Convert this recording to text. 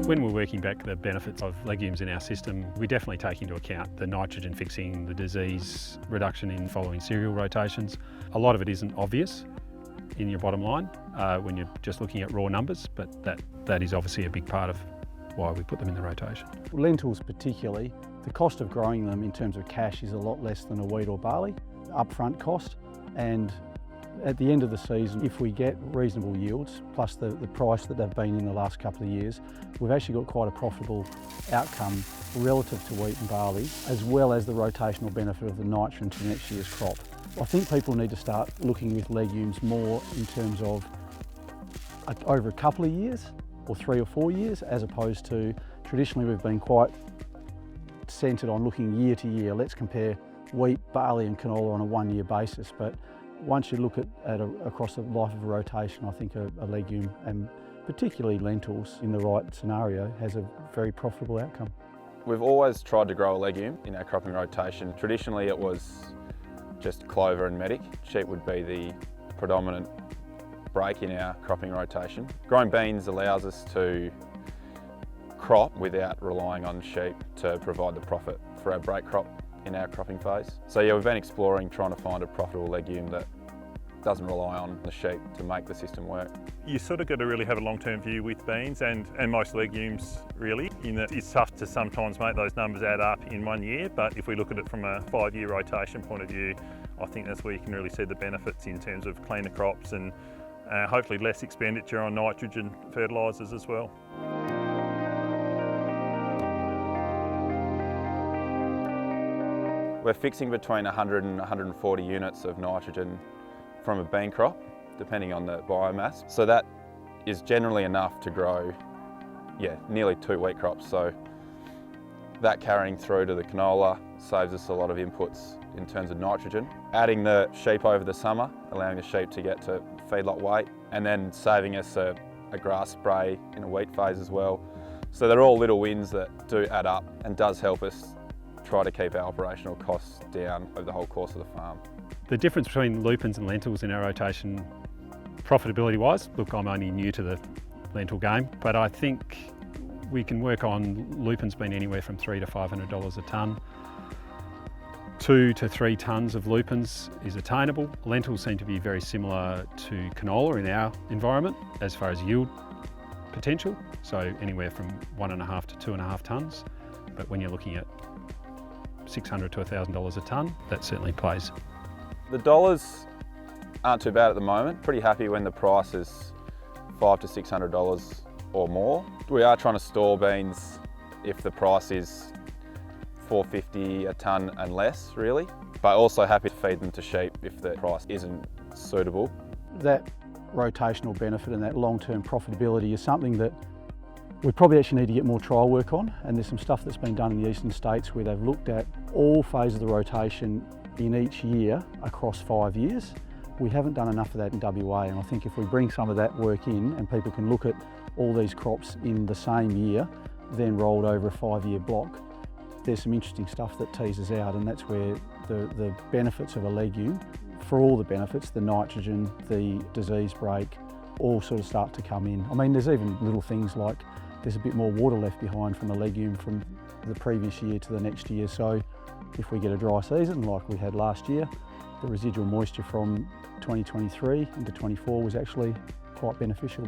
When we're working back the benefits of legumes in our system, we definitely take into account the nitrogen fixing, the disease reduction in following cereal rotations. A lot of it isn't obvious in your bottom line when you're just looking at raw numbers, but that is obviously a big part of why we put them in the rotation. Lentils particularly, the cost of growing them in terms of cash is a lot less than a wheat or barley, upfront cost, and at the end of the season, if we get reasonable yields, plus the price that they've been in the last couple of years, we've actually got quite a profitable outcome relative to wheat and barley, as well as the rotational benefit of the nitrogen to next year's crop. I think people need to start looking with legumes more in terms of over a couple of years, or 3 or 4 years, as opposed to traditionally we've been quite centred on looking year to year. Let's compare wheat, barley and canola on a 1-year basis. But once you look at across the life of a rotation, I think a legume, and particularly lentils in the right scenario, has a very profitable outcome. We've always tried to grow a legume in our cropping rotation. Traditionally it was just clover and medic. Sheep would be the predominant break in our cropping rotation. Growing beans allows us to crop without relying on sheep to provide the profit for our break crop in our cropping phase. So yeah, we've been exploring trying to find a profitable legume that doesn't rely on the sheep to make the system work. You sort of got to really have a long-term view with beans and most legumes really, in that it's tough to sometimes make those numbers add up in 1 year, but if we look at it from a 5-year rotation point of view, I think that's where you can really see the benefits in terms of cleaner crops and hopefully less expenditure on nitrogen fertilisers as well. We're fixing between 100 and 140 units of nitrogen from a bean crop, depending on the biomass. So that is generally enough to grow, nearly 2 wheat crops. So that carrying through to the canola saves us a lot of inputs in terms of nitrogen. Adding the sheep over the summer, allowing the sheep to get to feedlot weight, and then saving us a grass spray in a wheat phase as well. So they're all little wins that do add up and does help us try to keep our operational costs down over the whole course of the farm. The difference between lupins and lentils in our rotation, profitability wise, look, I'm only new to the lentil game, but I think we can work on lupins being anywhere from $300 to $500 a tonne. 2 to 3 tonnes of lupins is attainable. Lentils seem to be very similar to canola in our environment as far as yield potential, so anywhere from 1.5 to 2.5 tonnes. But when you're looking at $600 to $1,000 a tonne, that certainly plays. The dollars aren't too bad at the moment. Pretty happy when the price is $500 to $600 or more. We are trying to store beans if the price is $450 a tonne and less, really. But also happy to feed them to sheep if the price isn't suitable. That rotational benefit and that long-term profitability is something that we probably actually need to get more trial work on, and there's some stuff that's been done in the eastern states where they've looked at all phases of the rotation in each year across 5 years. We haven't done enough of that in WA, and I think if we bring some of that work in and people can look at all these crops in the same year, then rolled over a 5-year block, there's some interesting stuff that teases out, and that's where the benefits of a legume, for all the benefits, the nitrogen, the disease break, all sort of start to come in. I mean, there's even little things like there's a bit more water left behind from a legume from the previous year to the next year. So if we get a dry season like we had last year, the residual moisture from 2023 into 24 was actually quite beneficial.